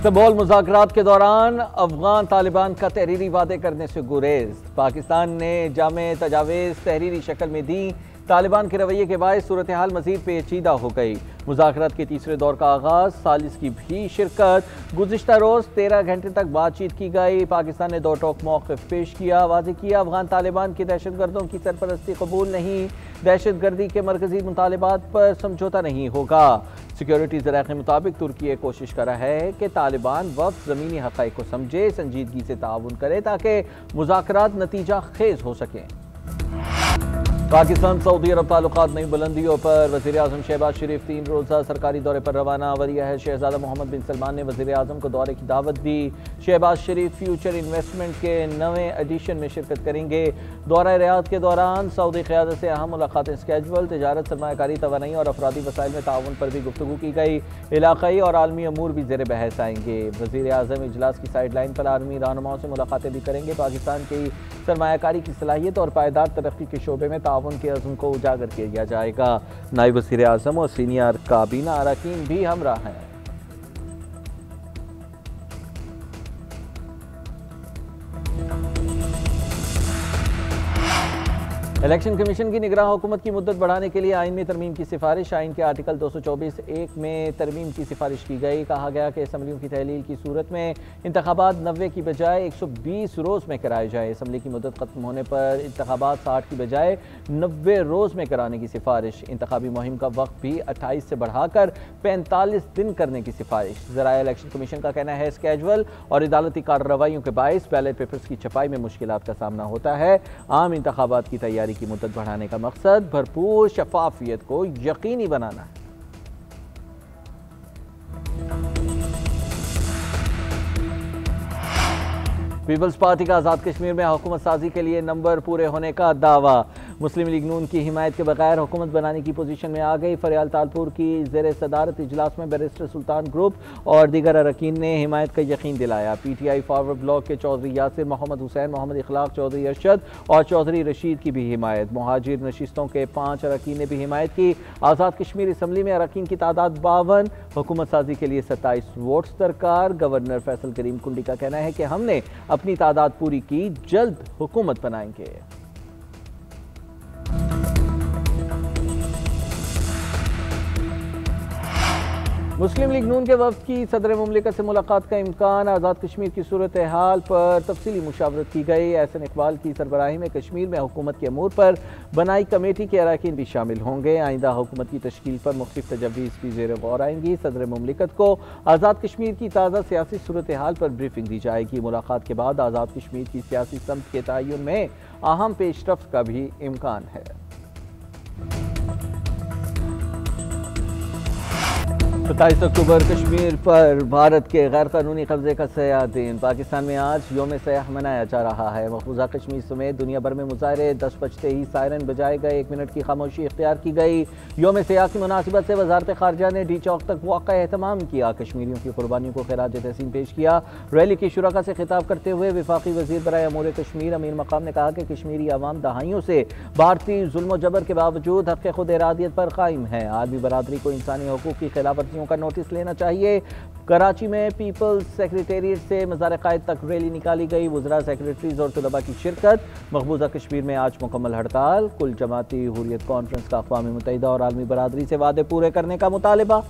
Istanbul मुज़ाकरात के दौरान अफगान तालिबान का तहरीरी वादे करने से गुरेज। पाकिस्तान ने जामे तजावीज़ तहरीरी शक्ल में दी। तालिबान के रवैये के बायस सूरत हाल मज़ीद पेचीदा हो गई। मुज़ाकरात के तीसरे दौर का आगाज़, सालिस की भी शिरकत। गुज़िश्ता रोज़ 13 घंटे तक बातचीत की गई। पाकिस्तान ने दो टोक मौक़िफ़ पेश किया। वाज़ेह किया अफगान तालिबान की दहशतगर्दों की सरपरस्ती कबूल नहीं, दहशतगर्दी के मरकज़ी मुतालिबात पर समझौता नहीं होगा। सिक्योरिटी ज़राए के मुताबिक तुर्की ये कोशिश कर रहा है कि तालिबान वक्त ज़मीनी हक़ाइक़ को समझे, संजीदगी से ताउन करे ताकि मुज़ाकरात नतीजा खेज हो सकें। पाकिस्तान सऊदी अरब ताल्लुकात नई बुलंदियों पर। वज़ीर आज़म शहबाज शरीफ 3 रोज़ा सरकारी दौरे पर रवाना। वलिया है शहजादा मोहम्मद बिन सलमान ने वज़ीर आज़म को दौरे की दावत दी। शहबाज शरीफ फ्यूचर इन्वेस्टमेंट के नए एडिशन में शिरकत करेंगे। दौरा रियाद के दौरान सऊदी क़यादत से अहम मुलाकातें स्केजुअल। तिजारत, सरमायाकारी, तवानाई और अफरादी वसाइल में ताउन पर भी गुफ्तगू की गई। इलाक़ाई और आलमी अमूर भी ज़ेर बहस आएंगे। वज़ीर आज़म इजलास की साइड लाइन पर आर्मी रहनुमाओं से मुलाकातें भी करेंगे। पाकिस्तान की सरमायाकारी की सलाहियत और पायदार तरक्की के शोबे में ताउन के अज़्म को उजागर किया जाएगा। नायब वज़ीर आज़म और सीनियर काबीना अरकान भी हमरा हैं। इलेक्शन कमीशन की निगरान हुकूमत की मुद्दत बढ़ाने के लिए आइन में तरमीम की सिफारिश। आइन के आर्टिकल 224(1) में तरमीम की सिफारिश की गई। कहा गया कि असम्बलियों की तहलील की सूरत में इंतखाबात 90 की बजाय 120 रोज़ में कराए जाए। असम्बली की मुद्दत खत्म होने पर इंतखाबात 60 की बजाय 90 रोज़ में कराने की सिफारिश। इंतखाबी मुहिम का वक्त भी 28 से बढ़ाकर 45 दिन करने की सिफारिश। ज़राए इलेक्शन कमीशन का कहना है स्केजुअल और अदालती कार्रवाइयों के बायस बैलेट पेपर्स की छपाई में मुश्किलात का सामना होता है। आम इंतखाबात की तैयारी की मुद्दत बढ़ाने का मकसद भरपूर शफाफियत को यकीनी बनाना है। पीपल्स पार्टी का आज़ाद कश्मीर में हुकूमत साजी के लिए नंबर पूरे होने का दावा। मुस्लिम लीग नून की हिमायत के बगैर हुकूमत बनाने की पोजीशन में आ गई। फरियाल तालपुर की ज़ेर सदारत इजलास में बैरिस्टर सुल्तान ग्रुप और दीगर अरकान ने हिमायत का यकीन दिलाया। PTI फॉरवर्ड ब्लॉक के चौधरी यासिर, मोहम्मद हुसैन, मोहम्मद इखलाक, चौधरी अरशद और चौधरी रशीद की भी हिमायत। मुहाजिर नशिस्तों के 5 अरकान ने भी हिमायत की। आज़ाद कश्मीर असम्बली में अरकान की तादाद 52। हुकूमत साजी के लिए 27 वोट्स दरकार। गवर्नर फैसल करीम कुंडी का कहना है कि हमने अपनी तादाद पूरी की, जल्द हुकूमत बनाएंगे। मुस्लिम लीग नून के वफ्द की सदर मुमलिकत से मुलाकात का इम्कान। आज़ाद कश्मीर की सूरत हाल पर तफसीली मुशावरत की गई। एहसन इकबाल की सरबराही में कश्मीर में हुकूमत के अमूर पर बनाई कमेटी के अरकान भी शामिल होंगे। आइंदा हुकूमत की तश्कील पर मुख्तलिफ तजवीज़ भी ज़ेर गौर आएंगी। सदर मुमलिकत को आज़ाद कश्मीर की ताज़ा सियासी सूरत हाल पर ब्रीफिंग दी जाएगी। मुलाकात के बाद आज़ाद कश्मीर की सियासी समत के तयन में अहम पेशरफ्त का भी इम्कान है। 27 अक्टूबर कश्मीर पर भारत के गैर कानूनी कब्जे का सयाह दिन। पाकिस्तान में आज योम सयाह मनाया जा रहा है। मकबूजा कश्मीर समेत दुनिया भर में मुजाहरे। 10 बजते ही सायरन बजाए गए। 1 मिनट की खामोशी इख्तियार की गई। योम सयाह की मुनासिबत से वजारत खारजा ने डी चौक तक वाक़ा एहतमाम किया। कश्मीरियों की कुर्बानियों को खिराज तहसीन पेश किया। रैली की शुरका से खिताब करते हुए वफाकी वज़ीर बराए अमूर कश्मीर अमीर मकाम ने कहा कि कश्मीरी अवाम दहाइयों से भारतीय जुल्म जबर के बावजूद हक़ खुद इरादियत पर कायम है। आलमी बरादरी को इंसानी हकूक़ की खिलाफ का नोटिस लेना चाहिए। कराची में पीपल्स सेक्रेटेरिएट से मज़ार कायद तक रैली निकाली गई। वज़रा, सेक्रेटरीज और तलबा की शिरकत। मकबूजा कश्मीर में आज मुकम्मल हड़ताल। कुल जमाती हुर्रियत कॉन्फ्रेंस का अक़वाम मुत्तहिदा और आलमी बरादरी से वादे पूरे करने का मुतालिबा।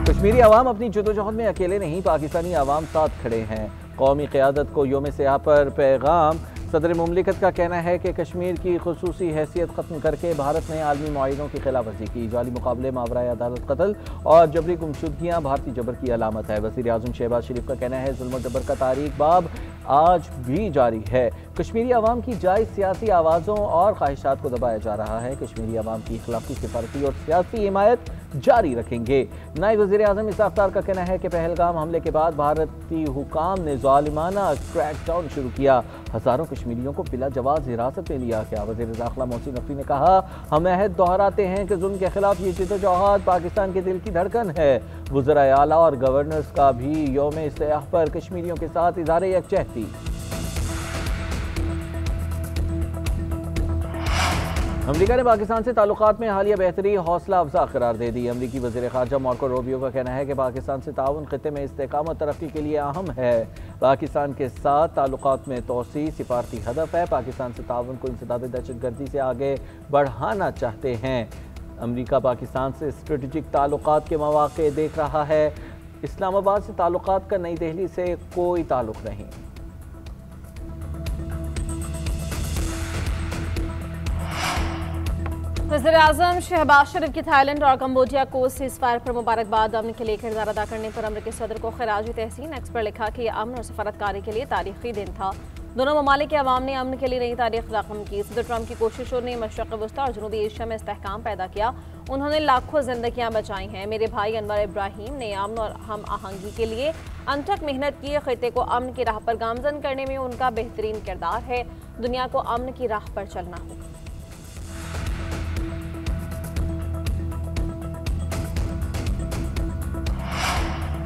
कश्मीरी अवाम अपनी जदोजहद में अकेले नहीं, पाकिस्तानी अवाम साथ खड़े हैं। कौमी क़यादत को योम सयाह पर पैगाम। सदर मुमलिकत का कहना है कि कश्मीर की खुसूसी हैसियत ख़त्म करके भारत ने आलमी मुआहिदों की खिलाफवर्जी की। जाली मुकाबले, मावराए अदालत कत्ल और जबरी गुमशुदगियाँ भारतीय जबर की अलामत है। वज़ीर आज़म शहबाज शरीफ का कहना है जुल्म जबर का तारीख बाब आज भी जारी है। कश्मीरी अवाम की जायज़ सियासी आवाज़ों और ख्वाहिशात को दबाया जा रहा है। कश्मीरी अवाम की इखलाकी, सिफारती और सियासी हिमायत जारी रखेंगे। नायब वज़ीर आज़म इसाक़ डार का कहना है कि पहलगाम हमले के बाद भारतीय हुकाम ने ज़ालिमाना क्रैकडाउन शुरू किया। हज़ारों कश्मीरियों को बिला जवाज़ हिरासत में लिया गया। वज़ीर दाखिला मोहसिन नकवी ने कहा, हम अहद दोहराते हैं कि जुल्म के खिलाफ ये जद्दोजहद पाकिस्तान के दिल की धड़कन है। वज़राए आला और गवर्नर्स का भी यौम सयाह पर कश्मीरियों के साथ इज़हार यकजहती। अमरीका ने पाकिस्तान से ताल्लुकात में हालिया बेहतरी हौसला अफजा करार दे दी। अमरीकी वज़ीर ख़ारजा मार्को रूबियो का कहना है कि पाकिस्तान से ताउन ख़ित्ते में इस्तेहकाम और तरक्की के लिए अहम है। पाकिस्तान के साथ ताल्लुकात में तोसी सिफारती हदफ है। पाकिस्तान से ताउन को इंसदाद दहशतगर्दी से आगे बढ़ाना चाहते हैं। अमरीका पाकिस्तान से स्ट्रेटेजिक ताल्लुकात के मौक़े देख रहा है। इस्लामाबाद से ताल्लुकात का नई दिल्ली से कोई ताल्लुक नहीं। वज़ीर-ए-आज़म शहबाज शरीफ की थाईलैंड और कम्बोडिया को सीज़फायर पर मुबारकबाद। अमन के लिए किरदार अदा करने पर अमरीकी सदर को खिराज तहसीन। एक्स पर लिखा कि यह अमन और सफारतकारी के लिए तारीखी दिन था। दोनों ममालिक के अवाम ने अमन के लिए नई तारीख रकम की। सदर ट्रंप की कोशिशों ने मशरक़ वस्ता और जनूबी एशिया में इस्तेहकाम पैदा किया। उन्होंने लाखों जिंदगियां बचाई हैं। मेरे भाई अनवर इब्राहिम ने अमन और हम आहंगी के लिए अनथक मेहनत की। खित्ते को अमन की राह पर गामजन करने में उनका बेहतरीन किरदार है। दुनिया को अमन की राह पर चलना होगा।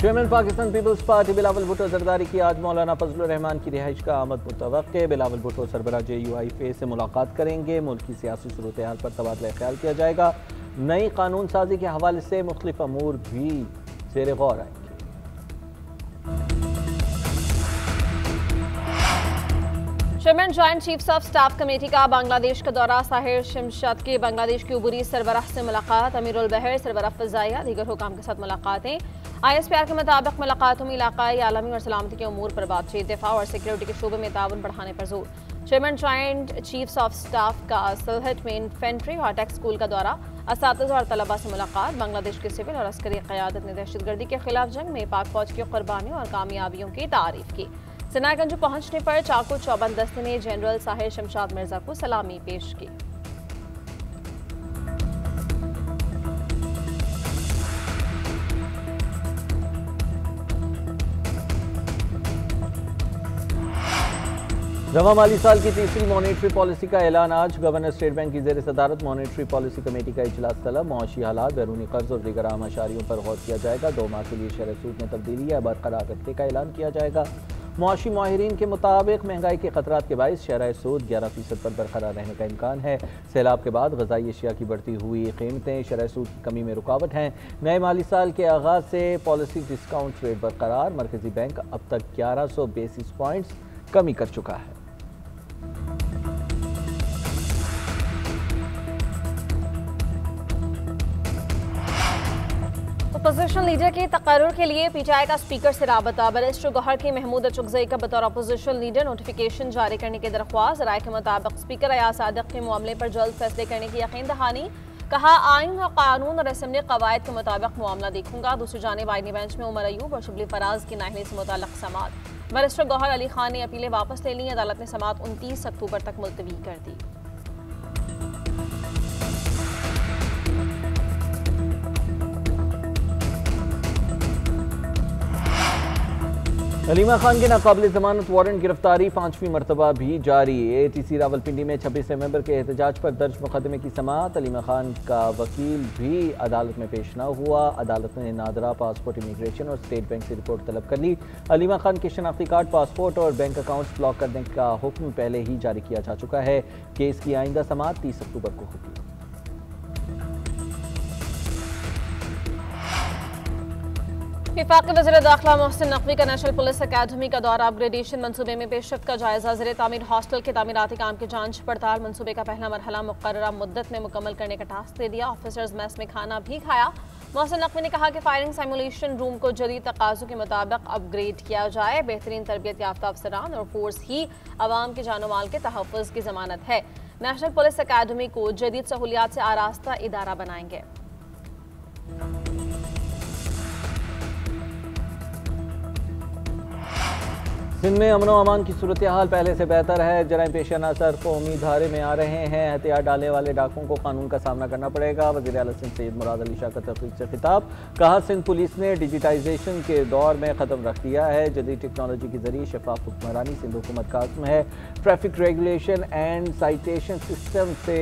Chairman Pakistan peoples party Bilawal Bhutto Zardari की आज मौलाना फजलुर रहमान की रिहाइश का आमद मुतवक्के। बिलावल भुट्टो सरबराह JUIF से मुलाकात करेंगे। मुल्क की सियासी सूरत हाल पर तबादला ख्याल किया जाएगा। नई कानून साजी के हवाले से मुख्तलिफ अमूर भी ज़ेर गौर आएंगे। Chairman joint chiefs of staff committee का बांग्लादेश का दौरा। साहिर शमशाद के बांग्लादेश की उबूरी सरबराह से मुलाकात। अमीरुल बहर सरबराह फ़ज़ाइया दीगर हुकाम के साथ मुलाकातें। ISPR के मुताबिक मुलाकातों में इलाकाई आलमी और सलामती के उमूर पर बातचीत। दिफा और सिक्योरिटी के शोबे में ताउन बढ़ाने पर जोर। Chairman joint chiefs of staff का सलहट में इन्फेंट्री और टेक स्कूल का दौरा। असातिज़ा और तलबा से मुलाकात। बांग्लादेश की सिविल और अस्करी क़यादत ने दहशतगर्दी के खिलाफ जंग में पाक फौज की कुर्बानियों और कामयाबियों की तारीफ की। सिनागंज पहुंचने पर चाकू चौबंद दस्ते ने जनरल साहिर शमशाद मिर्जा को सलामी पेश की। रवा माली साल की तीसरी मॉनेटरी पॉलिसी का ऐलान आज। गवर्नर स्टेट बैंक की ज़ेर सदारत मॉनेटरी पॉलिसी कमेटी का इजलास तलब। मुआशी हालात, बैरूनी कर्ज और दीगर आम अशारियों पर गौर किया जाएगा। 2 माह के लिए शरह सूद में तब्दीली या बरकरार रखने का ऐलान किया जाएगा। मुआशी माहिरीन के मुताबिक महंगाई के खतरात के बायस शरह सूद 11% पर बरकरार रहने का इम्कान है। सैलाब के बाद ग़ज़ाई अशिया की बढ़ती हुई कीमतें शरह सूद की कमी में रुकावट हैं। नए माली साल के आगाज़ से पॉलिसी डिस्काउंट रेट बरकरार। मरकज़ी बैंक अब तक 1100 बेसिस पॉइंट्स कमी कर चुका है। अपोजिशन लीडर के तकर्रुर के लिए PTI का स्पीकर से राबता। बैरिस्टर गौहर की महमूद अचुकज़ई का बतौर अपोजिशन लीडर नोटिफिकेशन जारी करने की दरख्वास्त। राय के मुताबिक स्पीकर अयाज सादिक के मामले पर जल्द फैसले करने की यकीन दहानी। कहा, आइन और कानून और असम्बली कवायद के मुताबिक मामला देखूंगा। दूसरी जानिब आइनी बेंच में उमर अयूब और शिबली फराज की नाअहली से मुतल्लक समाअत। बैरिस्टर गौहर अली खान ने अपीलें वापस ले ली। अदालत ने समाअत 29 अक्टूबर तक मुलतवी कर दी। अलीमा खान के नाकाबिल जमानत वारंट गिरफ्तारी 5वीं मरतबा भी जारी। ATC रावलपिंडी में 26 नवंबर के एहतजाज पर दर्ज मुकदमे की समाअत। अलीमा खान का वकील भी अदालत में पेश न हुआ। अदालत ने नादरा पासपोर्ट, इमिग्रेशन और स्टेट बैंक से रिपोर्ट तलब कर ली। अलीमा खान के शनाख्ती कार्ड, पासपोर्ट और बैंक अकाउंट्स ब्लॉक करने का हुक्म पहले ही जारी किया जा चुका है। केस की आइंदा समाअत 30 अक्टूबर को होगी। वफाकी वज़ीर दाखिला मोहसिन नकवी का नेशनल पुलिस अकादमी का दौरा। अपग्रेडेशन मनसूबे में पेशरफ्त का जायजा। ज़ेर तामीर हॉस्टल के तामीराती काम की जांच पड़ताल। मनसूबे का पहला मरहला मुकर्ररा मुद्दत में मुकम्मल करने का टास्क दे दिया। ऑफिसर्स मेस में खाना भी खाया। मोहसिन नकवी ने कहा कि फायरिंग सिमुलेशन रूम को जदीद तकाज़ों के मुताबिक अपग्रेड किया जाए। बेहतरीन तरबियत याफ्ता अफसरान और फोर्स ही अवाम के जानो माल के तहफ़्फ़ुज़ की ज़मानत है। नेशनल पुलिस अकादमी को जदीद सहूलियात से आरास्ता इदारा बनाएंगे। सिंध में अमन व अमान की सूरत हाल पहले से बेहतर है। जराइम पेश नज़र कौमी धारे में आ रहे हैं। हथियार डालने वाले डाकुओं को कानून का सामना करना पड़ेगा। वज़ीर आला सिंध सैयद मुराद अली शाह का तहक़ीक़ से खिताब। कहा, सिंध पुलिस ने डिजिटाइजेशन के दौर में ख़त्म रख दिया है। जदीद टेक्नोलॉजी के जरिए शफाफ हुक्मरानी सिंध हुकूमत का आज़म है। Traffic regulation and citation system से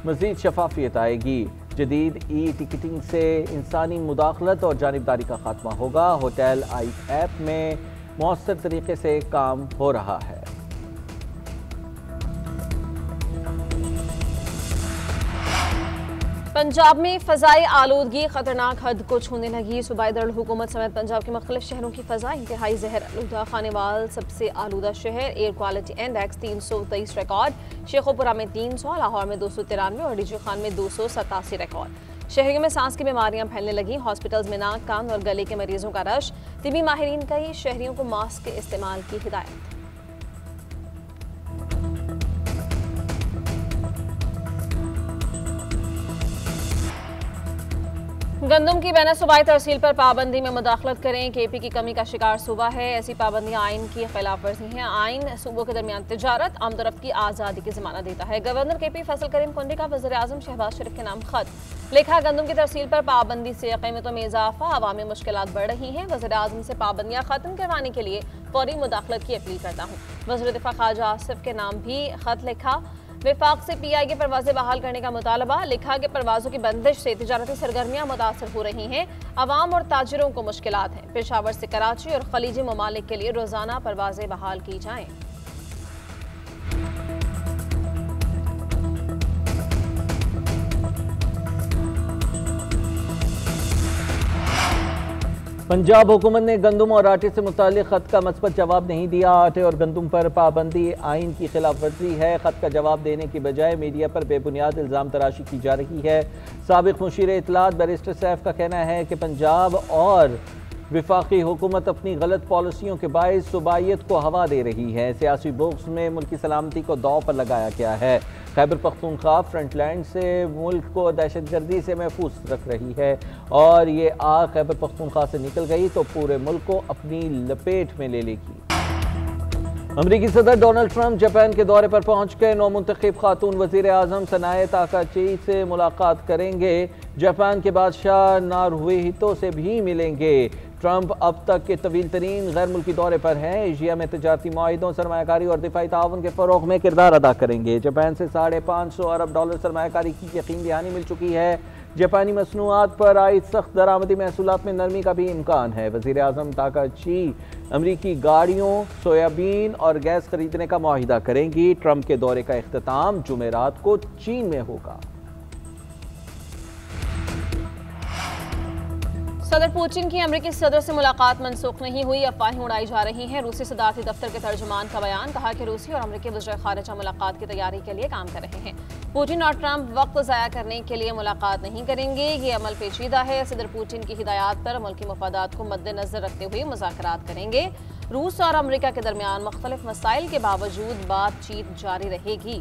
मज़ीद शफाफियत आएगी। जदीद टिकटिंग से इंसानी मुदाखलत और जानिबदारी का खात्मा होगा। होटल आई ऐप में मौसर तरीके से काम हो रहा है। पंजाब में फ़ज़ाई आलूदगी खतरनाक हद को छूने लगी। सूबाई दारुल-हुकूमत समेत पंजाब के मुख्तलिफ शहरों की फ़ज़ा इंतहाई जहर आलूदा। खानेवाल सबसे आलूदा शहर, air quality index 323 record, Shekhopura में 300, लाहौर में 293 और डीजी खान में 287 रिकॉर्ड। शहरियों में सांस की बीमारियां फैलने लगी। हॉस्पिटल्स में नाक, कान और गले के मरीजों का रश। तिबी माहिरीन का ही शहरियों को मास्क के इस्तेमाल की हिदायत। गंदम की बैन सूबाई तरसील पर पाबंदी में मुदाखलत करें। केपी की कमी का शिकार सूबा है। ऐसी पाबंदियां आइन की खिलाफ वर्जी हैं। आइन सूबों के दरमियान तिजारत, आमदरफ्त की आज़ादी की ज़मानत देता है। गवर्नर केपी फैसल करीम कुंडी का वज़ीर आज़म शहबाज शरीफ के नाम खत लिखा। गंदम की तरसील पर पाबंदी से कीमतों में इजाफा, अवामी मुश्किलात बढ़ रही हैं। वज़ीर आज़म से पाबंदियां खत्म करवाने के लिए फौरी मुदाखलत की अपील करता हूँ। वज़ीर दिफा ख्वाजा आसिफ के नाम भी खत लिखा। विफाक से पीआई की परवाजें बहाल करने का मुतालबा। लिखा कि परवाजों की बंदिश से तिजारती सरगर्मियां मुतासर हो रही हैं। अवाम और ताजिरों को मुश्किलात हैं। पेशावर से कराची और खलीजी ममालिक के लिए रोजाना परवाजें बहाल की जाएं। पंजाब हुकूमत ने गंदम और आटे से मुताल्लिक खत का मस्बत जवाब नहीं दिया। आटे और गंदम पर पाबंदी आइन की खिलाफ वर्जी है। खत का जवाब देने की बजाय मीडिया पर बेबुनियाद इल्ज़ाम तराशी की जा रही है। साबिक मुशीर इत्तलात बैरिस्टर सैफ का कहना है कि पंजाब और विफाकी हुकूमत अपनी गलत पॉलिसियों के बायस सूबाइयत को हवा दे रही है। सियासी बोक्स में मुल्की सलामती को दांव पर लगाया गया है। खैबर पख्तूनख्वा फ्रंटलैंड से मुल्क को दहशतगर्दी से महफूज रख रही है और ये आग खैबर पख्तूनख्वा से निकल गई तो पूरे मुल्क को अपनी लपेट में ले लेगी। अमरीकी सदर डोनाल्ड ट्रंप जापान के दौरे पर पहुंच के नौमुंतखब खातून वजीर आजम सनाए ताकाची से मुलाकात करेंगे। जापान के बादशाह नारुहितो से भी मिलेंगे। ट्रंप अब तक के तवील तरीन गैर मुल्की दौरे पर हैं। एशिया में तजारती मुआहिदों, सरमायाकारी और दिफाई ताउन के फ़रोग़ में किरदार अदा करेंगे। जापान से $550 अरब सरमायाकारी की यकीन दहानी मिल चुकी है। जापानी मसनूआत पर आई सख्त दरामदी महसूलात में नरमी का भी इम्कान है। वज़ीर आज़म ताकाची अमरीकी गाड़ियों, सोयाबीन और गैस खरीदने का मुआहिदा करेंगी। ट्रंप के दौरे का इख्तिताम जुमेरात को चीन में होगा। सदर पुतिन की अमरीकी सदर से मुलाकात मनसूख नहीं हुई। अफवाहें उड़ाई जा रही हैं। रूसी सदारती दफ्तर के तर्जुमान का बयान, कहा कि रूसी और अमरीकी वज़ीर ख़ारिजा मुलाकात की तैयारी के लिए काम कर रहे हैं। पुतिन और ट्रंप वक्त ज़ाया करने के लिए मुलाकात नहीं करेंगे। ये अमल पेचीदा है। सदर पुतिन की हिदायत पर मुल्की मफादात को मद्देनजर रखते हुए मुज़ाकरात करेंगे। रूस और अमरीका के दरमियान मुख्तलिफ मसाइल के बावजूद बातचीत जारी रहेगी।